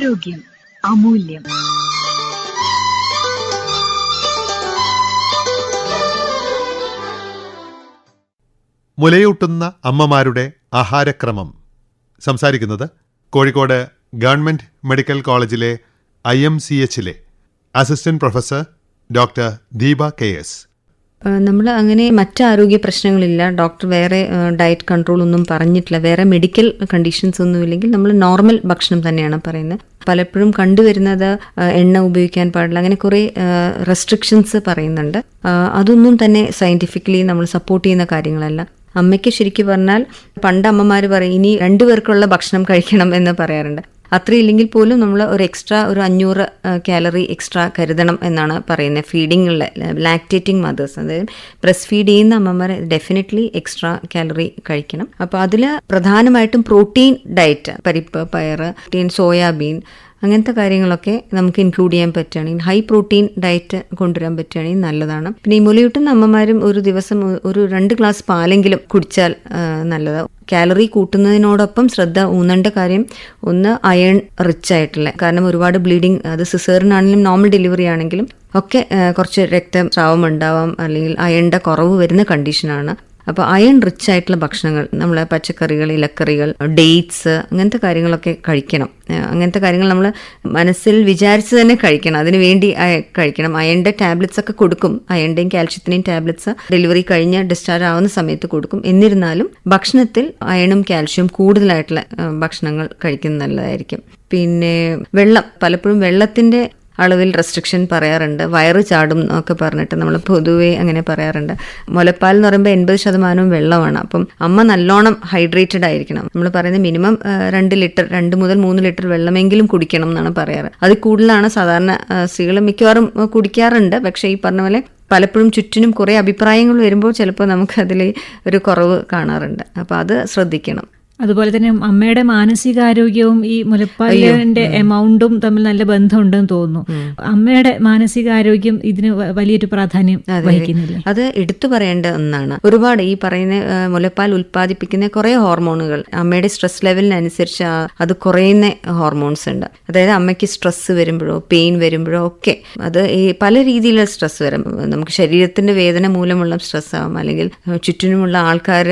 ആരോഗ്യം അമൂല്യം. മുലയൂട്ടുന്ന അമ്മമാരുടെ ആഹാരക്രമം. സംസാരിക്കുന്നത് കോഴിക്കോട് ഗവൺമെന്റ് മെഡിക്കൽ കോളേജിലെ IMCHലെ assistant professor doctor Deepa KS. നമ്മൾ അങ്ങനെ മറ്റ് ആരോഗ്യ പ്രശ്നങ്ങളില്ല, ഡോക്ടർ വേറെ ഡയറ്റ് കൺട്രോൾ ഒന്നും പറഞ്ഞിട്ടില്ല, വേറെ മെഡിക്കൽ കണ്ടീഷൻസ് ഒന്നും ഇല്ലെങ്കിൽ നമ്മൾ നോർമൽ ഭക്ഷണം തന്നെയാണ് പറയുന്നത്. പലപ്പോഴും കണ്ടുവരുന്നത് എണ്ണ ഉപയോഗിക്കാൻ പാടില്ല, അങ്ങനെ കുറേ റെസ്ട്രിക്ഷൻസ് പറയുന്നുണ്ട്. അതൊന്നും തന്നെ സയന്റിഫിക്കലി നമ്മൾ സപ്പോർട്ട് ചെയ്യുന്ന കാര്യങ്ങളല്ല. അമ്മയ്ക്ക് ശരിക്കും പറഞ്ഞാൽ പണ്ട് അമ്മമാർ പറയും ഇനി 2 പേർക്കുള്ള ഭക്ഷണം കഴിക്കണം എന്ന് പറയാറുണ്ട്. അത്രയില്ലെങ്കിൽ പോലും നമ്മൾ ഒരു എക്സ്ട്രാ ഒരു 500 കാലറി എക്സ്ട്രാ കരുതണം എന്നാണ് പറയുന്നത്. ഫീഡിങ്ങുള്ള ലാക്ടേറ്റിംഗ് മദേഴ്സ്, അതായത് ബ്രസ്റ്റ് ഫീഡ് ചെയ്യുന്ന അമ്മമാർ ഡെഫിനറ്റ്ലി എക്സ്ട്രാ കാലറി കഴിക്കണം. അപ്പോൾ അതിൽ പ്രധാനമായിട്ടും പ്രോട്ടീൻ ഡയറ്റ്, പരിപ്പ്, പയറ്, സോയാബീൻ, അങ്ങനത്തെ കാര്യങ്ങളൊക്കെ നമുക്ക് ഇൻക്ലൂഡ് ചെയ്യാൻ പറ്റുകയാണെങ്കിൽ, ഹൈ പ്രോട്ടീൻ ഡയറ്റ് കൊണ്ടുവരാൻ പറ്റുകയാണെങ്കിൽ നല്ലതാണ്. പിന്നെ ഈ മുലയൂട്ടുന്ന അമ്മമാരും ഒരു ദിവസം ഒരു 2 ഗ്ലാസ് പാലെങ്കിലും കുടിച്ചാൽ നല്ലതാണ്. കാലറി കൂട്ടുന്നതിനോടൊപ്പം ശ്രദ്ധ ഊന്നേണ്ട കാര്യം ഒന്ന് അയൺ റിച്ച് ആയിട്ടുള്ള, കാരണം ഒരുപാട് ബ്ലീഡിങ്, അത് സിസേറിനാണെങ്കിലും നോർമൽ ഡെലിവറി ആണെങ്കിലും ഒക്കെ കുറച്ച് രക്തസ്രാവം ഉണ്ടാവാം, അല്ലെങ്കിൽ അയണിന്റെ കുറവ് വരുന്ന കണ്ടീഷനാണ്. അപ്പോൾ അയൺ റിച്ച് ആയിട്ടുള്ള ഭക്ഷണങ്ങൾ, നമ്മളെ പച്ചക്കറികൾ, ഇലക്കറികൾ, ഡേറ്റ്സ്, അങ്ങനത്തെ കാര്യങ്ങളൊക്കെ കഴിക്കണം. അങ്ങനത്തെ കാര്യങ്ങൾ നമ്മൾ മനസ്സിൽ വിചാരിച്ച് തന്നെ കഴിക്കണം, അതിന് വേണ്ടി കഴിക്കണം. അയണിന്റെ ടാബ്ലറ്റ്സ് ഒക്കെ കൊടുക്കും, അയണിന്റെയും കാൽഷ്യത്തിന്റെയും ടാബ്ലറ്റ്സ് ഡെലിവറി കഴിഞ്ഞ് ഡിസ്ചാർജ് ആവുന്ന സമയത്ത് കൊടുക്കും. എന്നിരുന്നാലും ഭക്ഷണത്തിൽ അയണും കാൽഷ്യവും കൂടുതലായിട്ടുള്ള ഭക്ഷണങ്ങൾ കഴിക്കുന്നത് നല്ലതായിരിക്കും. പിന്നെ വെള്ളം, പലപ്പോഴും വെള്ളത്തിന്റെ അളവിൽ റെസ്ട്രിക്ഷൻ പറയാറുണ്ട്, വയറ് ചാടും എന്നൊക്കെ പറഞ്ഞിട്ട് നമ്മൾ പൊതുവേ അങ്ങനെ പറയാറുണ്ട്. മുലപ്പാൽ എന്ന് പറയുമ്പോൾ 80% വെള്ളമാണ്. അപ്പം അമ്മ നല്ലോണം ഹൈഡ്രേറ്റഡ് ആയിരിക്കണം. നമ്മൾ പറയുന്നത് മിനിമം 2 ലിറ്റർ, 2 മുതൽ 3 ലിറ്റർ വെള്ളമെങ്കിലും കുടിക്കണം എന്നാണ് പറയാറ്. അത് കൂടുതലാണ് സാധാരണ സ്ത്രീകൾ മിക്കവാറും കുടിക്കാറുണ്ട്. പക്ഷേ ഈ പറഞ്ഞ പോലെ പലപ്പോഴും ചുറ്റിനും കുറേ അഭിപ്രായങ്ങൾ വരുമ്പോൾ ചിലപ്പോൾ നമുക്കതിൽ ഒരു കുറവ് കാണാറുണ്ട്. അപ്പോൾ അത് ശ്രദ്ധിക്കണം. അതുപോലെ തന്നെ അമ്മയുടെ മാനസികാരോഗ്യവും ഈ മുലപ്പാലിന്റെ എമൗണ്ടും തമ്മിൽ നല്ല ബന്ധമുണ്ടെന്ന് തോന്നുന്നു. അമ്മയുടെ മാനസികാരോഗ്യം ഇതിന് വലിയൊരു പ്രാധാന്യം വഹിക്കുന്നില്ല. അത് എടുത്തു പറയേണ്ട ഒന്നാണ്. ഒരുപാട് ഈ പറയുന്ന മുലപ്പാൽ ഉൽപ്പാദിപ്പിക്കുന്ന കുറെ ഹോർമോണുകൾ, അമ്മയുടെ സ്ട്രെസ് ലെവലിനനുസരിച്ച് അത് കുറയുന്ന ഹോർമോൺസ് ഉണ്ട്. അതായത് അമ്മയ്ക്ക് സ്ട്രെസ് വരുമ്പോഴോ പെയിൻ വരുമ്പോഴോ ഒക്കെ, അത് ഈ പല രീതിയിലുള്ള സ്ട്രെസ് വരും. നമുക്ക് ശരീരത്തിന്റെ വേദന മൂലമുള്ള സ്ട്രെസ് ആവാം, അല്ലെങ്കിൽ ചുറ്റിനുമുള്ള ആൾക്കാർ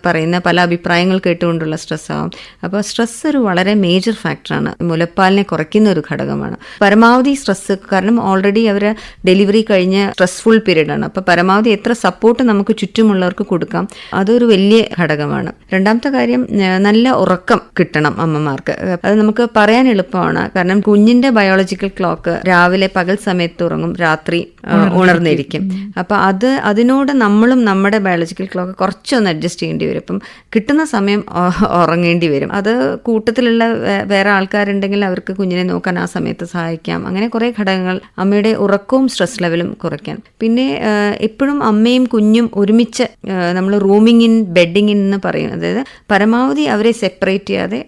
പറയുന്ന പല അഭിപ്രായങ്ങൾ കേട്ടുകൊണ്ടുള്ള സ്ട്രെസ് ആവും. അപ്പോൾ സ്ട്രെസ് ഒരു വളരെ മേജർ ഫാക്ടറാണ്, മുലപ്പാലിനെ കുറയ്ക്കുന്ന ഒരു ഘടകമാണ്. പരമാവധി സ്ട്രെസ്, കാരണം ഓൾറെഡി അവർ ഡെലിവറി കഴിഞ്ഞ് സ്ട്രെസ്ഫുൾ പീരീഡ് ആണ്. അപ്പോൾ പരമാവധി എത്ര സപ്പോർട്ട് നമുക്ക് ചുറ്റുമുള്ളവർക്ക് കൊടുക്കാം, അതൊരു വലിയ ഘടകമാണ്. രണ്ടാമത്തെ കാര്യം, നല്ല ഉറക്കം കിട്ടണം അമ്മമാർക്ക്. അത് നമുക്ക് പറയാൻ എളുപ്പമാണ്, കാരണം കുഞ്ഞിന്റെ ബയോളജിക്കൽ ക്ലോക്ക് രാവിലെ പകൽ സമയത്ത് ഉറങ്ങും, രാത്രി ഉണർന്നിരിക്കും. അപ്പോൾ അതിനോട് നമ്മളും നമ്മുടെ ബയോളജിക്കൽ ക്ലോക്ക് കുറച്ചൊന്ന് അഡ്ജസ്റ്റ് ചെയ്യേണ്ടി വരും. അപ്പം കിട്ടുന്ന സമയം ഉറങ്ങേണ്ടി വരും. അത് കൂട്ടത്തിലുള്ള വേറെ ആൾക്കാരുണ്ടെങ്കിൽ അവർക്ക് കുഞ്ഞിനെ നോക്കാൻ ആ സമയത്ത് സഹായിക്കാം. അങ്ങനെ കുറേ ഘടകങ്ങൾ അമ്മയുടെ ഉറക്കവും സ്ട്രെസ് ലെവലും കുറയ്ക്കാൻ. പിന്നെ എപ്പോഴും അമ്മയും കുഞ്ഞും ഒരുമിച്ച് നമ്മൾ റൂമിങ് ഇൻ ബെഡിങ് ഇൻ എന്ന് പറയും. അതായത് പരമാവധി അവരെ സെപ്പറേറ്റ് ചെയ്യാതെ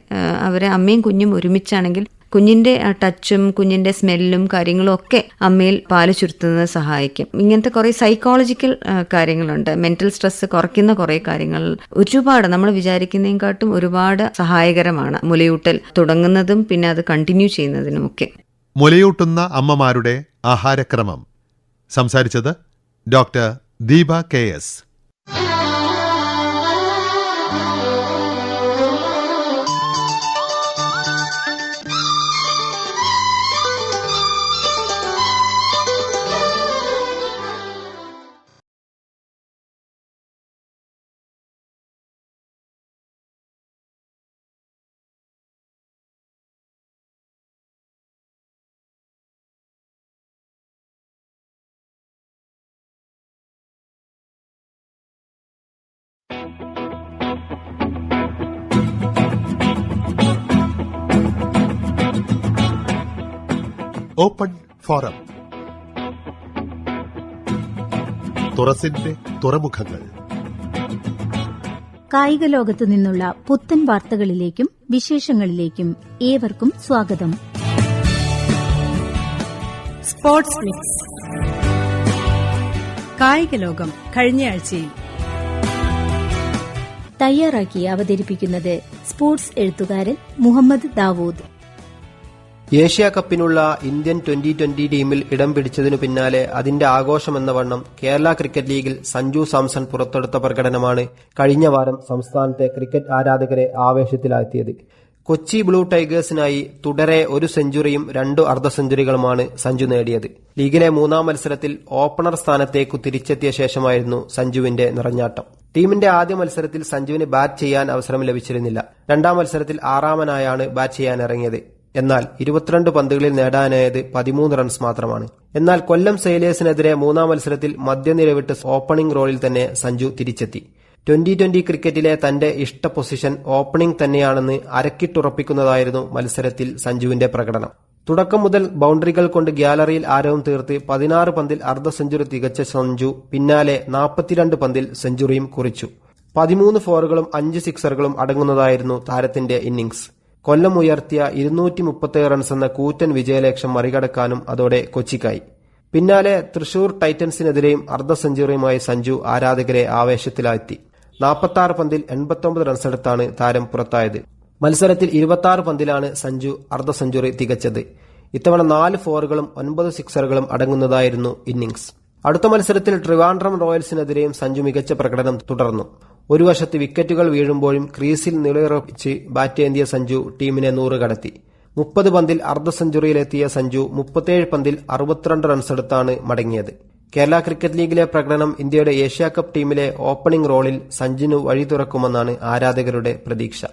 അവരെ അമ്മയും കുഞ്ഞും ഒരുമിച്ചാണെങ്കിൽ കുഞ്ഞിന്റെ ടച്ചും കുഞ്ഞിന്റെ സ്മെല്ലും കാര്യങ്ങളും ഒക്കെ അമ്മയിൽ പാല് ചുരുത്തുന്നത് സഹായിക്കും. ഇങ്ങനത്തെ കുറെ സൈക്കോളജിക്കൽ കാര്യങ്ങളുണ്ട്, മെന്റൽ സ്ട്രെസ് കുറയ്ക്കുന്ന കുറെ കാര്യങ്ങൾ ഒരുപാട് നമ്മൾ വിചാരിക്കുന്നതിനെക്കാട്ടും ഒരുപാട് സഹായകരമാണ് മുലയൂട്ടൽ തുടങ്ങുന്നതും പിന്നെ അത് കണ്ടിന്യൂ ചെയ്യുന്നതിനുമൊക്കെ. മുലയൂട്ടുന്ന അമ്മമാരുടെ ആഹാരക്രമം. സംസാരിച്ചത് doctor Deepa KS. Open forum. തുറസിന്റെ തുറമുഖങ്ങൾ. കായിക ലോകത്തു നിന്നുള്ള പുത്തൻ വാർത്തകളിലേക്കും വിശേഷങ്ങളിലേക്കും ഏവർക്കും സ്വാഗതം. Sports mix. കായിക ലോകം കഴിഞ്ഞയാഴ്ചയിൽ തയ്യാറാക്കി അവതരിപ്പിക്കുന്നത് സ്പോർട്സ് എഴുത്തുകാരൻ മുഹമ്മദ് ദാവൂദ്. ഏഷ്യ കപ്പിനുള്ള ഇന്ത്യൻ 2020 ടീമിൽ ഇടം പിടിച്ചതിനു പിന്നാലെ അതിന്റെ ആഘോഷമെന്ന വണ്ണം കേരള ക്രിക്കറ്റ് ലീഗിൽ സഞ്ജു സാംസൺ പുറത്തെടുത്ത പ്രകടനമാണ് കഴിഞ്ഞ വാരം സംസ്ഥാനത്തെ ക്രിക്കറ്റ് ആരാധകരെ ആവേശത്തിലാഴ്ത്തിയത്. കൊച്ചി ബ്ലൂ ടൈഗേഴ്സിനായി തുടരെ 1 സെഞ്ചുറിയും 2 അർദ്ധ സെഞ്ചുറികളുമാണ് സഞ്ജു നേടിയത്. ലീഗിലെ 3-ാം മത്സരത്തിൽ ഓപ്പണർ സ്ഥാനത്തേക്കു തിരിച്ചെത്തിയ ശേഷമായിരുന്നു സഞ്ജുവിന്റെ നിറഞ്ഞാട്ടം. ടീമിന്റെ ആദ്യ മത്സരത്തിൽ സഞ്ജുവിന് ബാറ്റ് ചെയ്യാൻ അവസരം ലഭിച്ചിരുന്നില്ല. 2-ാം മത്സരത്തിൽ 6-ാമനായാണ് ബാറ്റ് ചെയ്യാനിറങ്ങിയത്. എന്നാൽ 22 പന്തുകളിൽ നേടാനായത് 13 റൺസ് മാത്രമാണ്. എന്നാൽ കൊല്ലം സെയിലേഴ്സിനെതിരെ 3-ാം മത്സരത്തിൽ മധ്യനിരവിട്ട് ഓപ്പണിംഗ് റോളിൽ തന്നെ സഞ്ജു തിരിച്ചെത്തി. 2020 ക്രിക്കറ്റിലെ തന്റെ ഇഷ്ട പൊസിഷൻ ഓപ്പണിംഗ് തന്നെയാണെന്ന് അരക്കിട്ടുറപ്പിക്കുന്നതായിരുന്നു മത്സരത്തിൽ സഞ്ജുവിന്റെ പ്രകടനം. തുടക്കം മുതൽ ബൌണ്ടറികൾ കൊണ്ട് ഗ്യാലറിയിൽ ആരവം തീർത്ത് 16 പന്തിൽ അർദ്ധ സെഞ്ചുറി തികച്ച സഞ്ജു പിന്നാലെ 42 പന്തിൽ സെഞ്ചുറിയും കുറിച്ചു. 13 ഫോറുകളും 5 സിക്സറുകളും അടങ്ങുന്നതായിരുന്നു താരത്തിന്റെ ഇന്നിംഗ്സ്. കൊല്ലം ഉയർത്തിയ 237 റൺസ് എന്ന കൂറ്റൻ വിജയലക്ഷ്യം മറികടക്കാനും അതോടെ കൊച്ചിക്കായി. പിന്നാലെ തൃശൂർ ടൈറ്റൻസിനെതിരെയും അർദ്ധ സെഞ്ചുറിയുമായി സഞ്ജു ആരാധകരെ ആവേശത്തിലാഴ്ത്തി. 46 പന്തിൽ 89 റൺസെടുത്താണ് താരം പുറത്തായത്. മത്സരത്തിൽ 26 പന്തിലാണ് സഞ്ജു അർദ്ധ സെഞ്ചുറി തികച്ചത്. ഇത്തവണ 4 ഫോറുകളും 9 സിക്സറുകളും അടങ്ങുന്നതായിരുന്നു ഇന്നിംഗ്സ്. അടുത്ത മത്സരത്തിൽ ട്രിവാൻഡ്രം റോയൽസിനെതിരെയും സഞ്ജു മികച്ച പ്രകടനം തുടർന്നു. ഒരു വശത്ത് വിക്കറ്റുകൾ വീഴുമ്പോഴും ക്രീസിൽ നിലയുറപ്പിച്ച് ബാറ്റേന്തിയ സഞ്ജു ടീമിനെ 100 കടത്തി. 30 പന്തിൽ അർദ്ധ സെഞ്ചുറിയിലെത്തിയ സഞ്ജു 37 പന്തിൽ 62 റൺസെടുത്താണ് മടങ്ങിയത്. കേരള ക്രിക്കറ്റ് ലീഗിലെ പ്രകടനം ഇന്ത്യയുടെ ഏഷ്യ കപ്പ് ടീമിലെ ഓപ്പണിംഗ് റോളിൽ സഞ്ജുവിന് വഴി തുറക്കുമെന്നാണ് ആരാധകരുടെ പ്രതീക്ഷ.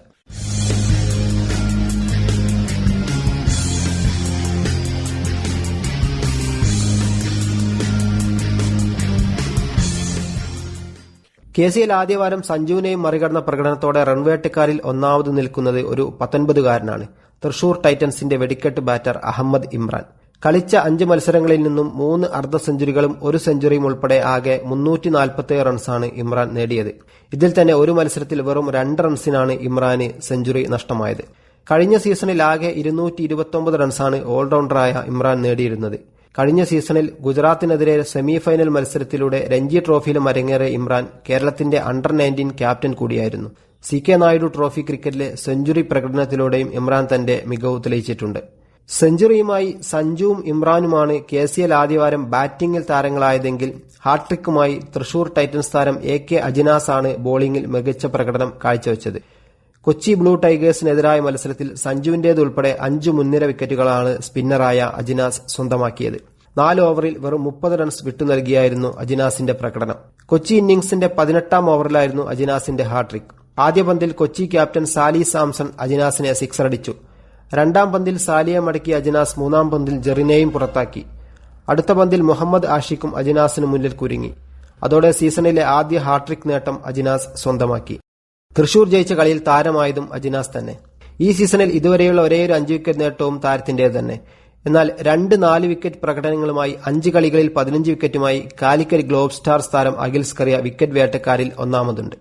KCL ആദ്യവാരം സഞ്ജുവിനെയും മറികടന്ന പ്രകടനത്തോടെ റൺവേട്ടക്കാരിൽ ഒന്നാമത് നിൽക്കുന്നത് ഒരു 19-കാരനാണ്. തൃശൂർ ടൈറ്റൻസിന്റെ വെടിക്കെട്ട് ബാറ്റർ അഹമ്മദ് ഇമ്രാൻ. കളിച്ച 5 മത്സരങ്ങളിൽ നിന്നും 3 അർദ്ധ സെഞ്ചുറികളും 1 സെഞ്ചുറിയും ഉൾപ്പെടെ ആകെ 347 റൺസാണ് ഇമ്രാൻ നേടിയത്. ഇതിൽ തന്നെ ഒരു മത്സരത്തിൽ വെറും 2 റൺസിനാണ് ഇമ്രാന് സെഞ്ചുറി നഷ്ടമായത്. കഴിഞ്ഞ സീസണിൽ ആകെ 229 റൺസാണ് ഓൾറൗണ്ടറായ ഇമ്രാൻ നേടിയിരുന്നത്. കഴിഞ്ഞ സീസണിൽ ഗുജറാത്തിനെതിരെ സെമിഫൈനൽ മത്സരത്തിലൂടെ രഞ്ജി ട്രോഫിയിലും അരങ്ങേറിയ ഇമ്രാൻ കേരളത്തിന്റെ അണ്ടർ-19 ക്യാപ്റ്റൻ കൂടിയായിരുന്നു. CK നായിഡു ട്രോഫി ക്രിക്കറ്റിലെ സെഞ്ചുറി പ്രകടനത്തിലൂടെയും ഇമ്രാൻ തന്റെ മികവ് തെളിയിച്ചിട്ടുണ്ട്. സെഞ്ചുറിയുമായി സഞ്ജുവും ഇമ്രാനുമാണ് KCL ആദ്യവാരം ബാറ്റിംഗിൽ താരങ്ങളായതെങ്കിൽ ഹാട്രിക്കുമായി തൃശൂർ ടൈറ്റൻസ് താരം AK അജിനാസ് ആണ് ബോളിംഗിൽ മികച്ച പ്രകടനം കാഴ്ചവെച്ചത്. കൊച്ചി ബ്ലൂ ടൈഗേഴ്സിനെതിരായ മത്സരത്തിൽ സഞ്ജുവിന്റേതുൾപ്പെടെ 5 മുൻനിര വിക്കറ്റുകളാണ് സ്പിന്നറായ അജിനാസ് സ്വന്തമാക്കിയത്. 4 ഓവറിൽ വെറും 30 റൺസ് വിട്ടുനൽകിയായിരുന്നു അജിനാസിന്റെ പ്രകടനം. കൊച്ചി ഇന്നിംഗ്സിന്റെ 18-ാം ഓവറിലായിരുന്നു അജിനാസിന്റെ ഹാട്രിക്. ആദ്യ പന്തിൽ കൊച്ചി ക്യാപ്റ്റൻ സാലി സാംസൺ അജിനാസിനെ സിക്സർ അടിച്ചു. 2-ാം പന്തിൽ സാലിയെ മടക്കിയ അജിനാസ് 3-ാം പന്തിൽ ജെറിനെയും പുറത്താക്കി. അടുത്ത പന്തിൽ മുഹമ്മദ് ആഷിഖും അജിനാസിന് മുന്നിൽ കുരുങ്ങി. അതോടെ സീസണിലെ ആദ്യ ഹാട്രിക് നേട്ടം അജിനാസ് സ്വന്തമാക്കി. തൃശൂർ ജയിച്ച കളിയിൽ താരമായതും അജിനാസ് തന്നെ. ഈ സീസണിൽ ഇതുവരെയുള്ള ഒരേയൊരു 5 വിക്കറ്റ് നേട്ടവും താരത്തിന്റേത് തന്നെ. എന്നാൽ 2-4 വിക്കറ്റ് പ്രകടനങ്ങളുമായി 5 കളികളിൽ 15 വിക്കറ്റുമായി കാലിക്കറ്റ് ഗ്ലോബ് സ്റ്റാർസ് താരം അഖിൽ സ്കറിയ വിക്കറ്റ് വേട്ടക്കാരിൽ ഒന്നാമതുണ്ട്.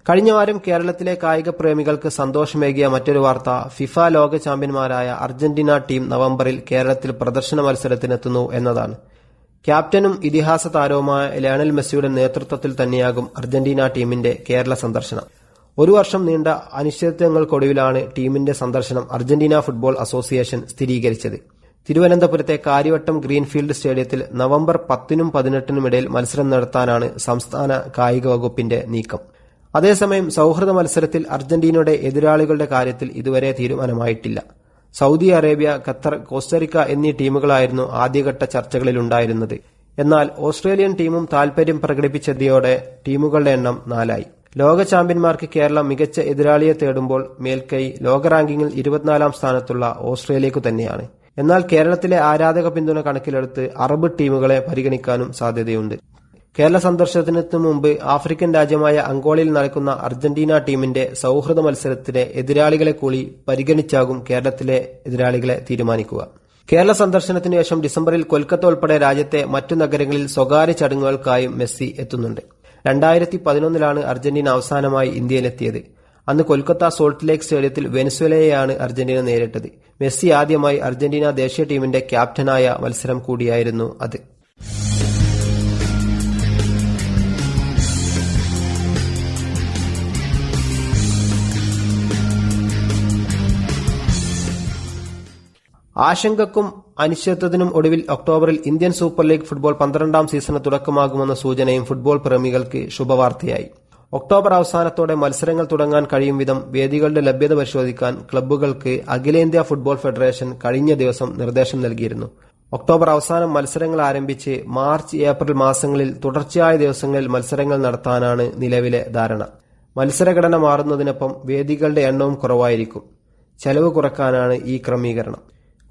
കഴിഞ്ഞ വാരം കേരളത്തിലെ കായിക പ്രേമികൾക്ക് സന്തോഷമേകിയ മറ്റൊരു വാർത്ത ഫിഫ ലോക ചാമ്പ്യന്മാരായ അർജന്റീന ടീം നവംബറിൽ കേരളത്തിൽ പ്രദർശന മത്സരത്തിനെത്തുന്നു എന്നതാണ്. ക്യാപ്റ്റനും ഇതിഹാസ താരവുമായ ലയണൽ മെസ്സിയുടെ നേതൃത്വത്തിൽ തന്നെയാകും അർജന്റീന ടീമിന്റെ കേരള സന്ദർശനം. 1 വർഷം നീണ്ട അനിശ്ചിതത്വങ്ങൾക്കൊടുവിലാണ് ടീമിന്റെ സന്ദർശനം അർജന്റീന ഫുട്ബോൾ അസോസിയേഷൻ സ്ഥിരീകരിച്ചത്. തിരുവനന്തപുരത്തെ കാര്യവട്ടം ഗ്രീൻഫീൽഡ് സ്റ്റേഡിയത്തിൽ നവംബർ 10-നും 18-നും ഇടയിൽ മത്സരം നടത്താനാണ് സംസ്ഥാന കായിക വകുപ്പിന്റെ നീക്കം. അതേസമയം സൌഹൃദ മത്സരത്തിൽ അർജന്റീനയുടെ എതിരാളികളുടെ കാര്യത്തിൽ ഇതുവരെ തീരുമാനമായിട്ടില്ല. സൗദി അറേബ്യ, ഖത്തർ, കോസ്റ്ററിക്ക എന്നീ ടീമുകളായിരുന്നു ആദ്യഘട്ട ചർച്ചകളിലുണ്ടായിരുന്നത്. എന്നാൽ ഓസ്ട്രേലിയൻ ടീമും താൽപര്യം പ്രകടിപ്പിച്ചതോടെ ടീമുകളുടെ എണ്ണം 4ആയി. ലോക ചാമ്പ്യന്മാർക്ക് കേരളം മികച്ച എതിരാളിയെ തേടുമ്പോൾ മേൽക്കൈ ലോക റാങ്കിങ്ങിൽ 24-ാം സ്ഥാനത്തുള്ള ഓസ്ട്രേലിയക്കു തന്നെയാണ്. എന്നാൽ കേരളത്തിലെ ആരാധക പിന്തുണ കണക്കിലെടുത്ത് അറബ് ടീമുകളെ പരിഗണിക്കാനും സാധ്യതയുണ്ട്. കേരള സന്ദർശനത്തിന് മുമ്പ് ആഫ്രിക്കൻ രാജ്യമായ അങ്കോളയിൽ നടക്കുന്ന അർജന്റീന ടീമിന്റെ സൌഹൃദ മത്സരത്തിലെ എതിരാളികളെ കൂടി പരിഗണിച്ചാകും കേരളത്തിലെ എതിരാളികളെ തീരുമാനിക്കുക. കേരള സന്ദർശനത്തിനു ശേഷം ഡിസംബറിൽ കൊൽക്കത്ത ഉൾപ്പെടെ രാജ്യത്തെ മറ്റു നഗരങ്ങളിൽ സ്വകാര്യ ചടങ്ങുകൾക്കായും മെസ്സി എത്തുന്നുണ്ട്. 2011-ലാണ് അർജന്റീന അവസാനമായി ഇന്ത്യയിലെത്തിയത്. അന്ന് കൊൽക്കത്ത സോൾട്ട് ലേക്ക് സ്റ്റേഡിയത്തിൽ വെനസ്വേലയെയാണ് അർജന്റീന നേരിട്ടത്. മെസ്സി ആദ്യമായി അർജന്റീന ദേശീയ ടീമിന്റെ ക്യാപ്റ്റനായ മത്സരം കൂടിയായിരുന്നു അത്. ആശങ്കക്കും അനിശ്ചിതത്വത്തിനും ഒടുവിൽ ഒക്ടോബറിൽ ഇന്ത്യൻ സൂപ്പർ ലീഗ് ഫുട്ബോൾ 12ാം സീസണ് തുടക്കമാകുമെന്ന സൂചനയും ഫുട്ബോൾ പ്രേമികൾക്ക് ശുഭവാർത്തയായി. ഒക്ടോബർ അവസാനത്തോടെ മത്സരങ്ങൾ തുടങ്ങാൻ കഴിയും വിധം വേദികളുടെ ലഭ്യത പരിശോധിക്കാൻ ക്ലബ്ബുകൾക്ക് അഖിലേന്ത്യാ ഫുട്ബോൾ ഫെഡറേഷൻ കഴിഞ്ഞ ദിവസം നിർദ്ദേശം നൽകിയിരുന്നു. ഒക്ടോബർ അവസാനം മത്സരങ്ങൾ ആരംഭിച്ച് മാർച്ച്, ഏപ്രിൽ മാസങ്ങളിൽ തുടർച്ചയായ ദിവസങ്ങളിൽ മത്സരങ്ങൾ നടത്താനാണ് നിലവിലെ ധാരണ. മത്സരഘടന മാറുന്നതിനൊപ്പം വേദികളുടെ എണ്ണവും കുറവായിരിക്കും. ചെലവ് കുറക്കാനാണ് ഈ ക്രമീകരണം.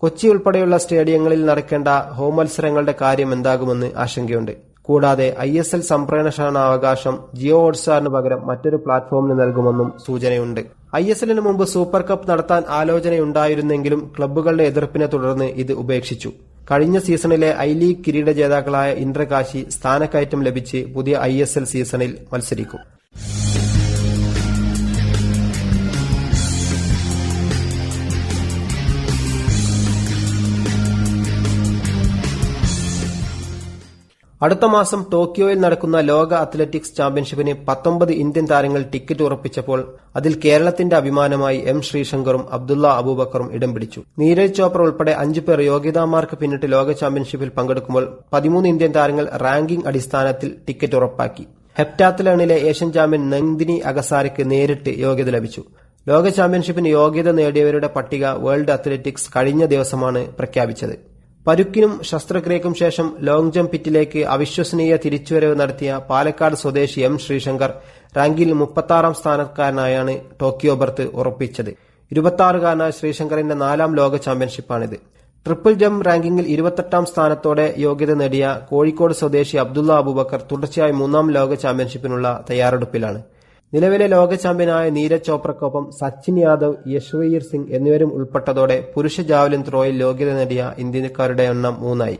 കൊച്ചി ഉൾപ്പെടെയുള്ള സ്റ്റേഡിയങ്ങളിൽ നടക്കേണ്ട ഹോം മത്സരങ്ങളുടെ കാര്യം എന്താകുമെന്ന് ആശങ്കയുണ്ട്. കൂടാതെ ISL സംപ്രേഷണാവകാശം ജിയോ ഹോട്ട്സ്റ്റാറിന് പകരം മറ്റൊരു പ്ലാറ്റ്ഫോമിന് നൽകുമെന്നും സൂചനയുണ്ട്. ISLന് മുമ്പ് സൂപ്പർ കപ്പ് നടത്താൻ ആലോചനയുണ്ടായിരുന്നെങ്കിലും ക്ലബ്ബുകളുടെ എതിർപ്പിനെ തുടർന്ന് ഇത് ഉപേക്ഷിച്ചു. കഴിഞ്ഞ സീസണിലെ I-ലീഗ് കിരീട ജേതാക്കളായ ഇന്ദ്രകാശി സ്ഥാനക്കയറ്റം ലഭിച്ച് പുതിയ ISL സീസണിൽ മത്സരിക്കും. അടുത്ത മാസം ടോക്കിയോയിൽ നടക്കുന്ന ലോക അത്ലറ്റിക്സ് ചാമ്പ്യൻഷിപ്പിന് 19 ഇന്ത്യൻ താരങ്ങൾ ടിക്കറ്റ് ഉറപ്പിച്ചപ്പോൾ അതിൽ കേരളത്തിന്റെ അഭിമാനമായി M. ശ്രീശങ്കറും അബ്ദുള്ള അബൂബക്കറും ഇടം പിടിച്ചു. നീരജ് ചോപ്ര ഉൾപ്പെടെ 5 പേർ യോഗ്യതാമാർക്ക് പിന്നിട്ട് ലോക ചാമ്പ്യൻഷിപ്പിൽ പങ്കെടുക്കുമ്പോൾ 13 ഇന്ത്യൻ താരങ്ങൾ റാങ്കിംഗ് അടിസ്ഥാനത്തിൽ ടിക്കറ്റ് ഉറപ്പാക്കി. ഹെപ്റ്റാത്ലണിലെ ഏഷ്യൻ ചാമ്പ്യൻ നന്ദിനി അഗസാരയ്ക്ക് നേരിട്ട് യോഗ്യത ലഭിച്ചു. ലോക ചാമ്പ്യൻഷിപ്പിന് യോഗ്യത നേടിയവരുടെ പട്ടിക വേൾഡ് അത്ലറ്റിക്സ് കഴിഞ്ഞ ദിവസമാണ് പ്രഖ്യാപിച്ചത്. പരുക്കിനും ശസ്ത്രക്രിയയ്ക്കും ശേഷം ലോങ് ജംപ് പിറ്റിലേക്ക് അവിശ്വസനീയ തിരിച്ചുവരവ് നടത്തിയ പാലക്കാട് സ്വദേശി M. ശ്രീശങ്കർ റാങ്കിൽ 36ാം സ്ഥാനക്കാരനായാണ് ടോക്കിയോ ബർത്ത് ഉറപ്പിച്ചത്. 26കാരനായ ശ്രീശങ്കറിന്റെ 4ാം ലോക ചാമ്പ്യൻഷിപ്പാണിത്. ട്രിപ്പിൾ ജംപ് റാങ്കിങ്ങിൽ 28ാം സ്ഥാനത്തോടെ യോഗ്യത നേടിയ കോഴിക്കോട് സ്വദേശി അബ്ദുള്ള അബൂബക്കർ തുടർച്ചയായി 3ാം ലോക ചാമ്പ്യൻഷിപ്പിനുള്ള തയ്യാറെടുപ്പിലാണ്. നിലവിലെ ലോക ചാമ്പ്യനായ നീരജ് ചോപ്രയ്ക്കൊപ്പം സച്ചിൻ യാദവ്, യശ്വീർ സിംഗ് എന്നിവരും ഉൾപ്പെട്ടതോടെ പുരുഷ ജാവലിൻ ത്രോയിൽ യോഗ്യത നേടിയ ഇന്ത്യക്കാരുടെ എണ്ണം 3ആയി.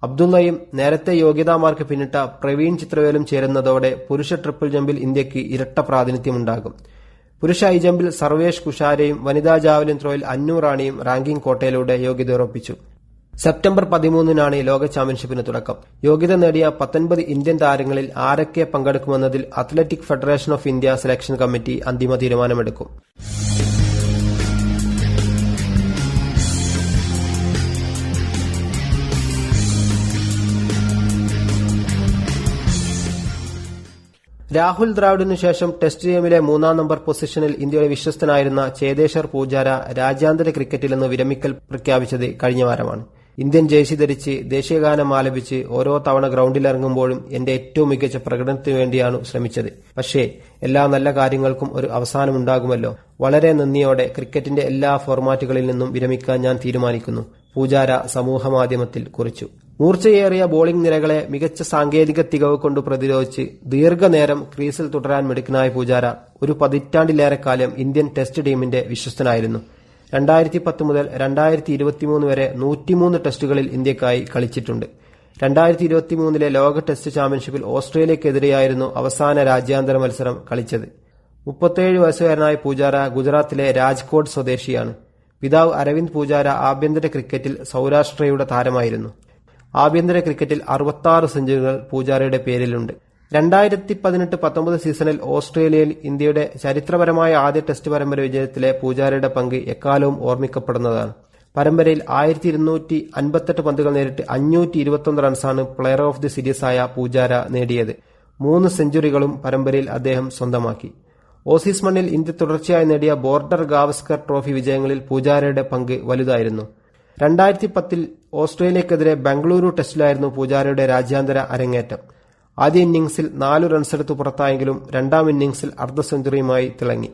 അബ്ദുള്ളയും നേരത്തെ യോഗ്യതാമാർക്ക് പിന്നിട്ട പ്രവീൺ ചിത്രവേലും ചേരുന്നതോടെ പുരുഷ ട്രിപ്പിൾ ജമ്പിൽ ഇന്ത്യക്ക് ഇരട്ട പ്രാതിനിധ്യമുണ്ടാകും. പുരുഷ ഹൈജമ്പിൽ സർവേഷ് കുഷാരയും വനിതാ ജാവലിൻ ത്രോയിൽ അന്നു റാണിയും റാങ്കിംഗ് കോട്ടയിലൂടെ യോഗ്യത ഉറപ്പിച്ചു. സെപ്റ്റംബർ 13-നാണ് ലോക ചാമ്പ്യൻഷിപ്പിന് തുടക്കം. യോഗ്യത നേടിയ 19 ഇന്ത്യൻ താരങ്ങളിൽ ആരൊക്കെ പങ്കെടുക്കുമെന്നതിൽ Athletic Federation of India selection committee അന്തിമ തീരുമാനമെടുക്കും. രാഹുൽ ദ്രാവിഡിനു ശേഷം ടെസ്റ്റ് ടീമിലെ 3ാം നമ്പർ പൊസിഷനിൽ ഇന്ത്യയുടെ വിശ്വസ്തനായിരുന്ന ചേതേശ്വർ പൂജാര രാജ്യാന്തര ക്രിക്കറ്റിൽ നിന്ന് വിരമിക്കൽ പ്രഖ്യാപിച്ചത് കഴിഞ്ഞ വാരമാണ്. ഇന്ത്യൻ ജേഴ്സി ധരിച്ച് ദേശീയഗാനം ആലപിച്ച് ഓരോ തവണ ഗ്രൌണ്ടിലിറങ്ങുമ്പോഴും എന്റെ ഏറ്റവും മികച്ച പ്രകടനത്തിനു വേണ്ടിയാണ് ശ്രമിച്ചത്. പക്ഷേ എല്ലാ നല്ല കാര്യങ്ങൾക്കും ഒരു അവസാനമുണ്ടാകുമല്ലോ. വളരെ നന്ദിയോടെ ക്രിക്കറ്റിന്റെ എല്ലാ ഫോർമാറ്റുകളിൽ നിന്നും വിരമിക്കാൻ ഞാൻ തീരുമാനിക്കുന്നു, പൂജാര സമൂഹമാധ്യമത്തിൽ കുറിച്ചു. മൂർച്ചയേറിയ ബോളിംഗ് നിരകളെ മികച്ച സാങ്കേതിക തികവ് കൊണ്ട് പ്രതിരോധിച്ച് ദീർഘനേരം ക്രീസിൽ തുടരാൻ മിടുക്കനായ പൂജാര ഒരു പതിറ്റാണ്ടിലേറെക്കാലം ഇന്ത്യൻ ടെസ്റ്റ് ടീമിന്റെ വിശ്വസ്തനായിരുന്നു. 2010 മുതൽ 2023 വരെ 103 ടെസ്റ്റുകളിൽ ഇന്ത്യക്കായി കളിച്ചിട്ടുണ്ട്. 2023 ലോക ടെസ്റ്റ് ചാമ്പ്യൻഷിപ്പിൽ ഓസ്ട്രേലിയക്കെതിരെയായിരുന്നു അവസാന രാജ്യാന്തര മത്സരം കളിച്ചത്. 37 വയസ്സുകാരനായ പൂജാര ഗുജറാത്തിലെ രാജ്കോട്ട് സ്വദേശിയാണ്. പിതാവ് അരവിന്ദ് പൂജാര ആഭ്യന്തര ക്രിക്കറ്റിൽ സൌരാഷ്ട്രയുടെ താരമായിരുന്നു. ആഭ്യന്തര ക്രിക്കറ്റിൽ 66 സെഞ്ചുറികൾ പൂജാരയുടെ പേരിലുണ്ട്. 2018-19 സീസണിൽ ഓസ്ട്രേലിയയിൽ ഇന്ത്യയുടെ ചരിത്രപരമായ ആദ്യ ടെസ്റ്റ് പരമ്പര വിജയത്തിലെ പൂജാരയുടെ പങ്ക് എക്കാലവും ഓർമ്മിക്കപ്പെടുന്നതാണ്. പരമ്പരയിൽ 1258 പന്തുകൾ നേരിട്ട് 521 റൺസാണ് പ്ലെയർ ഓഫ് ദി സീരീസായ പൂജാര നേടിയത്. 3 സെഞ്ചുറികളും പരമ്പരയിൽ അദ്ദേഹം സ്വന്തമാക്കി. ഓസീസ് മണ്ണിൽ ഇന്ത്യ തുടർച്ചയായി നേടിയ ബോർഡർ ഗാവസ്കർ ട്രോഫി വിജയങ്ങളിൽ പൂജാരയുടെ പങ്ക് വലുതായിരുന്നു. 2010 ഓസ്ട്രേലിയക്കെതിരെ ബംഗളൂരു ടെസ്റ്റിലായിരുന്നു പൂജാരയുടെ രാജ്യാന്തര അരങ്ങേറ്റം. ആദ്യ ഇന്നിംഗ്സിൽ 4 റൺസെടുത്ത് പുറത്തായെങ്കിലും 2ാം ഇന്നിംഗ്സിൽ അർദ്ധ സെഞ്ചുറിയുമായി തിളങ്ങി.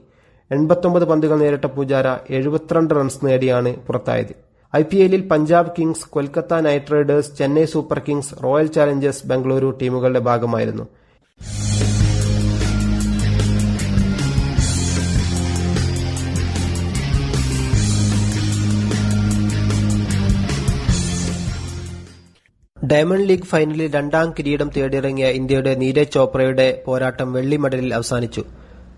89 പന്തുകൾ നേരിട്ട പൂജാര 72 റൺസ് നേടിയാണ് പുറത്തായത്. IPLൽ Punjab Kings, Kolkata Knight Riders, Chennai Super Kings, Royal Challengers Bengaluru ടീമുകളുടെ ഭാഗമായിരുന്നു. ഡയമണ്ട് ലീഗ് ഫൈനലിൽ 2ാം കിരീടം തേടിയിറങ്ങിയ ഇന്ത്യയുടെ നീരജ് ചോപ്രയുടെ പോരാട്ടം വെള്ളി മെഡലിൽ അവസാനിച്ചു.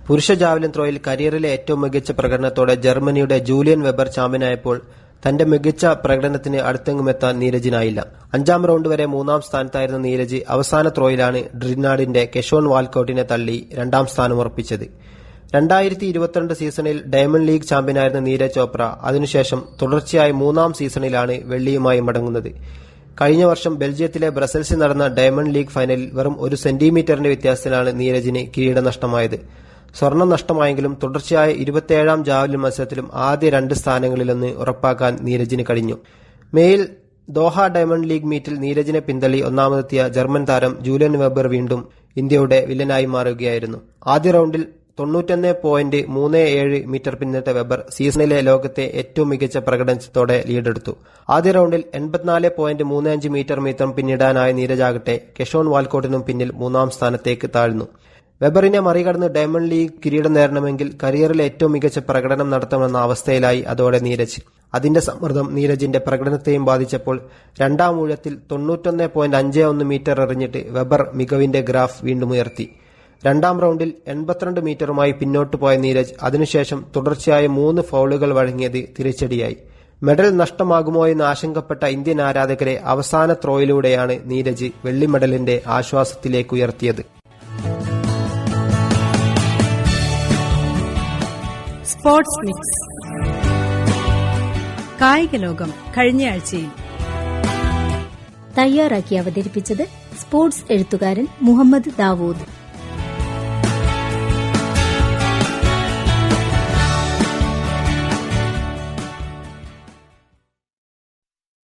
പുരുഷ ജാവലിൻ ത്രോയിൽ കരിയറിലെ ഏറ്റവും മികച്ച പ്രകടനത്തോടെ ജർമ്മനിയുടെ ജൂലിയൻ വെബർ ചാമ്പ്യനായപ്പോൾ തന്റെ മികച്ച പ്രകടനത്തിന് അടുത്തെങ്ങുമെത്താൻ നീരജിനായില്ല. 5ാം റൌണ്ട് വരെ 3ാം സ്ഥാനത്തായിരുന്ന നീരജ് അവസാന ത്രോയിലാണ് ട്രിനിഡാഡിന്റെ കെഷോൺ വാൽക്കൌട്ടിനെ തള്ളി 2ാം സ്ഥാനം ഉറപ്പിച്ചത്. 2022 സീസണിൽ ഡയമണ്ട് ലീഗ് ചാമ്പ്യനായിരുന്ന നീരജ് ചോപ്ര അതിനുശേഷം തുടർച്ചയായി 3-ാം സീസണിലാണ് വെള്ളിയുമായി മടങ്ങുന്നത്. കഴിഞ്ഞ വർഷം ബെൽജിയത്തിലെ ബ്രസൽസിൽ നടന്ന ഡയമണ്ട് ലീഗ് ഫൈനലിൽ വെറും 1 സെന്റിമീറ്ററിന്റെ വ്യത്യാസത്തിലാണ് നീരജിന് കിരീടം നഷ്ടമായത്. സ്വർണം നഷ്ടമായെങ്കിലും തുടർച്ചയായ 27-ാം ജാവലിൻ മത്സരത്തിലും ആദ്യ 2 സ്ഥാനങ്ങളിലൊന്ന് ഉറപ്പാക്കാൻ നീരജിന് കഴിഞ്ഞു. മേയിൽ ദോഹ ഡയമണ്ട് ലീഗ് മീറ്റിൽ നീരജിനെ പിന്തള്ളി ഒന്നാമതെത്തിയ ജർമ്മൻ താരം ജൂലിയൻ വെബർ വീണ്ടും ഇന്ത്യയുടെ വില്ലനായി മാറുകയായിരുന്നു. ആദ്യ റൌണ്ടിൽ 91.37 മീറ്റർ പിന്നിട്ട വെബർ സീസണിലെ ലോകത്തെ ഏറ്റവും മികച്ച പ്രകടനത്തോടെ ലീഡെടുത്തു. ആദ്യ റൌണ്ടിൽ 84.35 മീറ്റർ പിന്നിടാനായ നീരജാകട്ടെ കെഷോൺ വാൽക്കോട്ടിനും പിന്നിൽ 3-ാം സ്ഥാനത്തേക്ക് താഴ്ന്നു. വെബറിനെ മറികടന്ന് ഡയമണ്ട് ലീഗ് കിരീടം നേടണമെങ്കിൽ കരിയറിലെ ഏറ്റവും മികച്ച പ്രകടനം നടത്തണമെന്ന അവസ്ഥയിലായി അതോടെ നീരജ്. അതിന്റെ സമ്മർദ്ദം നീരജിന്റെ പ്രകടനത്തെയും ബാധിച്ചപ്പോൾ 2-ാം ഊഴത്തിൽ 91.51 മീറ്റർ എറിഞ്ഞിട്ട് വെബർ മികവിന്റെ ഗ്രാഫ് വീണ്ടും ഉയർത്തി. 2-ാം റൌണ്ടിൽ 82 മീറ്ററുമായി പിന്നോട്ടു പോയ നീരജ് അതിനുശേഷം തുടർച്ചയായ 3 ഫൗളുകൾ വഴങ്ങിയത് തിരിച്ചടിയായി. മെഡൽ നഷ്ടമാകുമോ എന്ന് ആശങ്കപ്പെട്ട ഇന്ത്യൻ ആരാധകരെ അവസാന ത്രോയിലൂടെയാണ് നീരജ് വെള്ളി മെഡലിന്റെ ആശ്വാസത്തിലേക്ക് ഉയർത്തിയത്. സ്പോർട്സ് മിക്സ് കായിക ലോകം കഴിഞ്ഞയാഴ്ചയിൽ തയ്യാറാക്കി അവതരിപ്പിച്ചത് സ്പോർട്സ് എഴുത്തുകാരൻ മുഹമ്മദ് ദാവൂദ്.